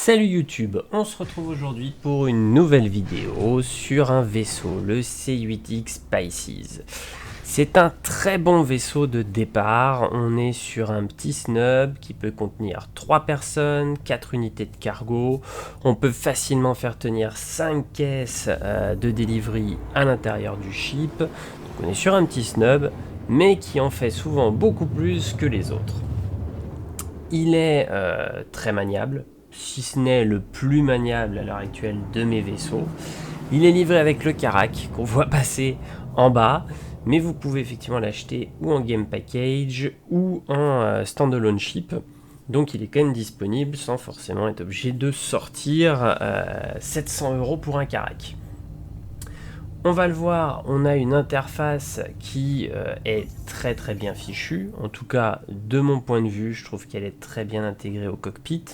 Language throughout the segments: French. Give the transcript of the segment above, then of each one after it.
Salut YouTube, on se retrouve aujourd'hui pour une nouvelle vidéo sur un vaisseau, le C8X Pisces. C'est un très bon vaisseau de départ, on est sur un petit snub qui peut contenir 3 personnes, 4 unités de cargo, on peut facilement faire tenir 5 caisses de delivery à l'intérieur du ship. Donc on est sur un petit snub, mais qui en fait souvent beaucoup plus que les autres. Il est très maniable, si ce n'est le plus maniable à l'heure actuelle de mes vaisseaux. Il est livré avec le Karak qu'on voit passer en bas, mais vous pouvez effectivement l'acheter ou en game package ou en standalone ship. Donc il est quand même disponible sans forcément être obligé de sortir 700 € pour un Karak. On va le voir, on a une interface qui est très bien fichue. En tout cas, de mon point de vue, je trouve qu'elle est très bien intégrée au cockpit.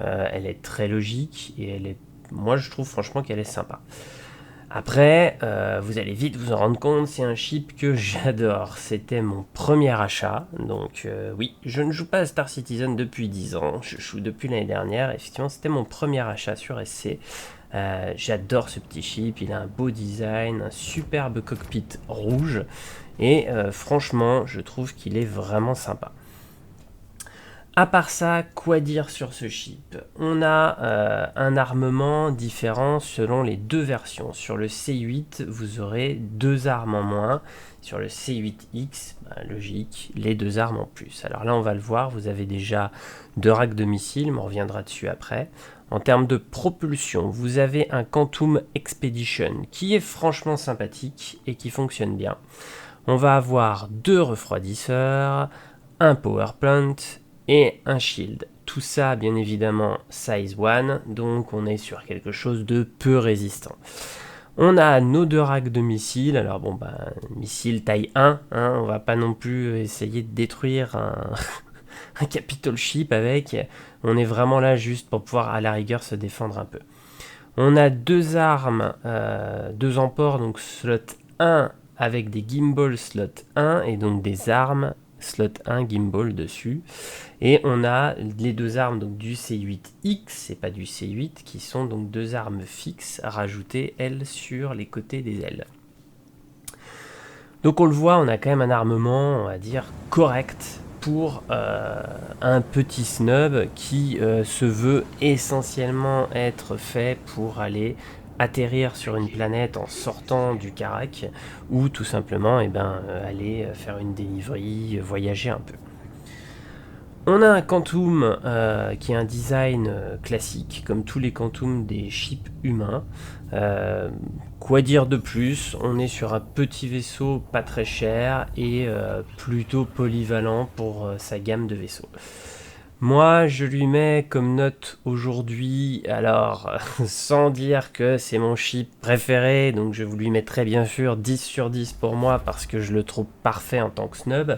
Elle est très logique et moi je trouve franchement qu'elle est sympa. Après, vous allez vite vous en rendre compte, c'est un chip que j'adore. C'était mon premier achat, donc oui, je ne joue pas à Star Citizen depuis 10 ans, je joue depuis l'année dernière. Effectivement, c'était mon premier achat sur SC. J'adore ce petit chip, il a un beau design, un superbe cockpit rouge, et franchement, je trouve qu'il est vraiment sympa. À part ça, quoi dire sur ce chip? On a un armement différent selon les deux versions. Sur le C8, vous aurez 2 armes en moins. Sur le C8X, logique, les 2 armes en plus. Alors là, on va le voir, vous avez déjà 2 racks de missiles, mais on reviendra dessus après. En termes de propulsion, vous avez un Quantum Expedition qui est franchement sympathique et qui fonctionne bien. On va avoir 2 refroidisseurs, un power plant et un shield. Tout ça, bien évidemment, size 1, donc on est sur quelque chose de peu résistant. On a nos 2 racks de missiles. Alors bon, missile taille 1, hein, on va pas non plus essayer de détruire un capital ship avec. On est vraiment là juste pour pouvoir à la rigueur se défendre un peu. On a 2 armes, 2 emports, donc slot 1 avec des gimbals slot 1 et donc des armes slot 1 gimbal dessus. Et on a les 2 armes donc du C8X et pas du C8 qui sont donc 2 armes fixes rajoutées elles sur les côtés des ailes. Donc on le voit, on a quand même un armement, on va dire, correct pour un petit snub qui se veut essentiellement être fait pour aller atterrir sur une planète en sortant du Karak ou tout simplement aller faire une delivery, voyager un peu. On a un Quantum qui a un design classique, comme tous les Quantum des ships humains. Quoi dire de plus? On est sur un petit vaisseau pas très cher et plutôt polyvalent pour sa gamme de vaisseaux. Moi, je lui mets comme note aujourd'hui, alors sans dire que c'est mon chip préféré, donc je vous lui mettrai bien sûr 10 sur 10 pour moi parce que je le trouve parfait en tant que snub,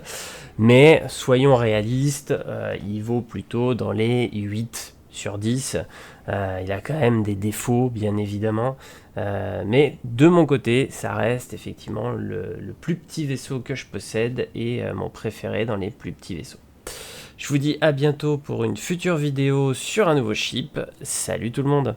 mais soyons réalistes, il vaut plutôt dans les 8 sur 10. Il a quand même des défauts, bien évidemment, mais de mon côté, ça reste effectivement le plus petit vaisseau que je possède et mon préféré dans les plus petits vaisseaux. Je vous dis à bientôt pour une future vidéo sur un nouveau chip. Salut tout le monde!